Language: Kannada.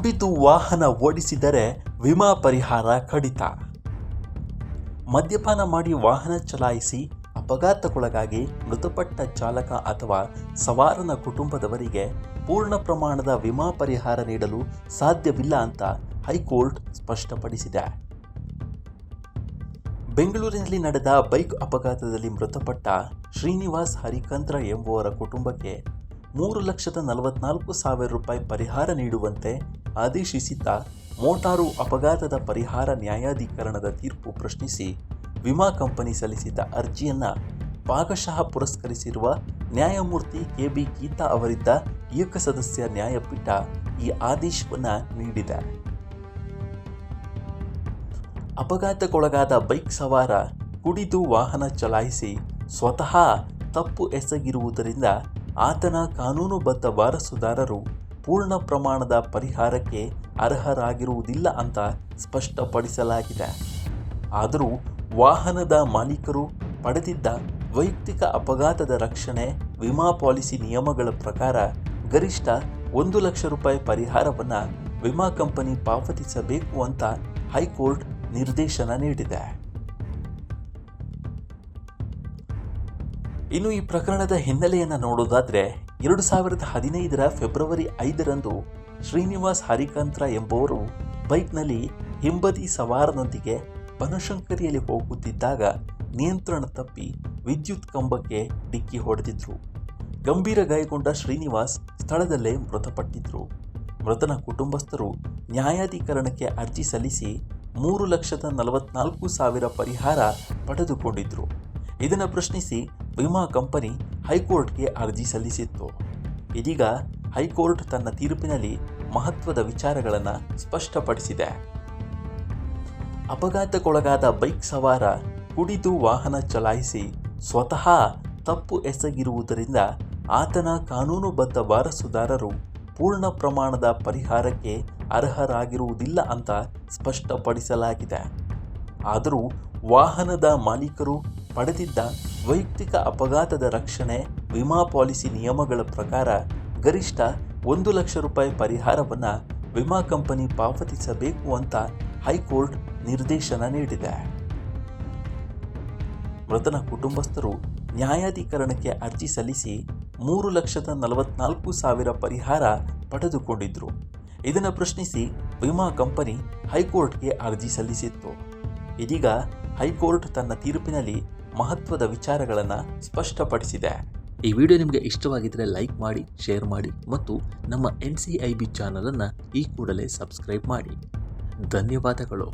ಕುಡಿದು ವಾಹನ ಓಡಿಸಿದರೆ ವಿಮಾ ಪರಿಹಾರ ಕಡಿತ. ಮದ್ಯಪಾನ ಮಾಡಿ ವಾಹನ ಚಲಾಯಿಸಿ ಅಪಘಾತಕ್ಕೊಳಗಾಗಿ ಮೃತಪಟ್ಟ ಚಾಲಕ ಅಥವಾ ಸವಾರನ ಕುಟುಂಬದವರಿಗೆ ಪೂರ್ಣ ಪ್ರಮಾಣದ ವಿಮಾ ಪರಿಹಾರ ನೀಡಲು ಸಾಧ್ಯವಿಲ್ಲ ಅಂತ ಹೈಕೋರ್ಟ್ ಸ್ಪಷ್ಟಪಡಿಸಿದೆ. ಬೆಂಗಳೂರಿನಲ್ಲಿ ನಡೆದ ಬೈಕ್ ಅಪಘಾತದಲ್ಲಿ ಮೃತಪಟ್ಟ ಶ್ರೀನಿವಾಸ್ ಹರಿಕಂದ್ರ ಎಂಬುವರ ಕುಟುಂಬಕ್ಕೆ 3,44,000 ರೂಪಾಯಿ ಪರಿಹಾರ ನೀಡುವಂತೆ ಆದೇಶಿಸಿದ್ದ ಮೋಟಾರು ಅಪಘಾತದ ಪರಿಹಾರ ನ್ಯಾಯಾಧಿಕರಣದ ತೀರ್ಪು ಪ್ರಶ್ನಿಸಿ ವಿಮಾ ಕಂಪನಿ ಸಲ್ಲಿಸಿದ್ದ ಅರ್ಜಿಯನ್ನು ಭಾಗಶಃ ಪುರಸ್ಕರಿಸಿರುವ ನ್ಯಾಯಮೂರ್ತಿ ಕೆ.ಬಿ. ಗೀತಾ ಅವರಿದ್ದ ಏಕಸದಸ್ಯ ನ್ಯಾಯಪೀಠ ಈ ಆದೇಶವನ್ನು ನೀಡಿದೆ. ಅಪಘಾತಕ್ಕೊಳಗಾದ ಬೈಕ್ ಸವಾರ ಕುಡಿದು ವಾಹನ ಚಲಾಯಿಸಿ ಸ್ವತಃ ತಪ್ಪು ಎಸಗಿರುವುದರಿಂದ ಆತನ ಕಾನೂನುಬದ್ಧ ವಾರಸುದಾರರು ಪೂರ್ಣ ಪ್ರಮಾಣದ ಪರಿಹಾರಕ್ಕೆ ಅರ್ಹರಾಗಿರುವುದಿಲ್ಲ ಅಂತ ಸ್ಪಷ್ಟಪಡಿಸಲಾಗಿದೆ. ಆದರೂ ವಾಹನದ ಮಾಲೀಕರು ಪಡೆದಿದ್ದ ವೈಯಕ್ತಿಕ ಅಪಘಾತದ ರಕ್ಷಣೆ ವಿಮಾ ಪಾಲಿಸಿ ನಿಯಮಗಳ ಪ್ರಕಾರ ಗರಿಷ್ಠ 1 ಲಕ್ಷ ರೂಪಾಯಿ ಪರಿಹಾರವನ್ನು ವಿಮಾ ಕಂಪನಿ ಪಾವತಿಸಬೇಕು ಅಂತ ಹೈಕೋರ್ಟ್ ನಿರ್ದೇಶನ ನೀಡಿದೆ. ಇನ್ನು ಈ ಪ್ರಕರಣದ ಹಿನ್ನೆಲೆಯನ್ನು ನೋಡೋದಾದರೆ 2015 ಫೆಬ್ರವರಿ 5ರಂದು ಶ್ರೀನಿವಾಸ್ ಹರಿಕಂತ್ರ ಎಂಬುವರು ಬೈಕ್ನಲ್ಲಿ ಹಿಂಬದಿ ಸವಾರನೊಂದಿಗೆ ಬನಶಂಕರಿಯಲ್ಲಿ ಹೋಗುತ್ತಿದ್ದಾಗ ನಿಯಂತ್ರಣ ತಪ್ಪಿ ವಿದ್ಯುತ್ ಕಂಬಕ್ಕೆ ಡಿಕ್ಕಿ ಹೊಡೆದಿದ್ರು. ಗಂಭೀರ ಗಾಯಗೊಂಡ ಶ್ರೀನಿವಾಸ್ ಸ್ಥಳದಲ್ಲೇ ಮೃತಪಟ್ಟಿದ್ರು. ಮೃತನ ಕುಟುಂಬಸ್ಥರು ನ್ಯಾಯಾಧಿಕರಣಕ್ಕೆ ಅರ್ಜಿ ಸಲ್ಲಿಸಿ 3,44,000 ಪರಿಹಾರ ಪಡೆದುಕೊಂಡಿದ್ರು. ಇದನ್ನು ಪ್ರಶ್ನಿಸಿ ವಿಮಾ ಕಂಪನಿ ಹೈಕೋರ್ಟ್ಗೆ ಅರ್ಜಿ ಸಲ್ಲಿಸಿತ್ತು. ಇದೀಗ ಹೈಕೋರ್ಟ್ ತನ್ನ ತೀರ್ಪಿನಲ್ಲಿ ಮಹತ್ವದ ವಿಚಾರಗಳನ್ನು ಸ್ಪಷ್ಟಪಡಿಸಿದೆ. ಅಪಘಾತಕ್ಕೊಳಗಾದ ಬೈಕ್ ಸವಾರ ಕುಡಿದು ವಾಹನ ಚಲಾಯಿಸಿ ಸ್ವತಃ ತಪ್ಪು ಎಸಗಿರುವುದರಿಂದ ಆತನ ಕಾನೂನುಬದ್ಧ ವಾರಸುದಾರರು ಪೂರ್ಣ ಪ್ರಮಾಣದ ಪರಿಹಾರಕ್ಕೆ ಅರ್ಹರಾಗಿರುವುದಿಲ್ಲ ಅಂತ ಸ್ಪಷ್ಟಪಡಿಸಲಾಗಿದೆ. ಆದರೂ ವಾಹನದ ಮಾಲೀಕರು ಪಡೆದಿದ್ದ ವೈಯಕ್ತಿಕ ಅಪಘಾತದ ರಕ್ಷಣೆ ವಿಮಾ ಪಾಲಿಸಿ ನಿಯಮಗಳ ಪ್ರಕಾರ ಗರಿಷ್ಠ 1 ಲಕ್ಷ ರೂಪಾಯಿ ಪರಿಹಾರವನ್ನು ವಿಮಾ ಕಂಪನಿ ಪಾವತಿಸಬೇಕು ಅಂತ ಹೈಕೋರ್ಟ್ ನಿರ್ದೇಶನ ನೀಡಿದೆ. ಮೃತನ ಕುಟುಂಬಸ್ಥರು ನ್ಯಾಯಾಧಿಕರಣಕ್ಕೆ ಅರ್ಜಿ ಸಲ್ಲಿಸಿ 3,44,000 ಪರಿಹಾರ ಪಡೆದುಕೊಂಡಿದ್ರು. ಇದನ್ನು ಪ್ರಶ್ನಿಸಿ ವಿಮಾ ಕಂಪನಿ ಹೈಕೋರ್ಟ್ಗೆ ಅರ್ಜಿ ಸಲ್ಲಿಸಿತ್ತು. ಇದೀಗ ಹೈಕೋರ್ಟ್ ತನ್ನ ತೀರ್ಪಿನಲ್ಲಿ ಮಹತ್ವದ ವಿಚಾರಗಳನ್ನು ಸ್ಪಷ್ಟಪಡಿಸಿದೆ. ಈ ವಿಡಿಯೋ ನಿಮಗೆ ಇಷ್ಟವಾಗಿದ್ದರೆ ಲೈಕ್ ಮಾಡಿ, ಶೇರ್ ಮಾಡಿ ಮತ್ತು ನಮ್ಮ NCIB ಚಾನಲನ್ನು ಈ ಕೂಡಲೇ ಸಬ್ಸ್ಕ್ರೈಬ್ ಮಾಡಿ. ಧನ್ಯವಾದಗಳು.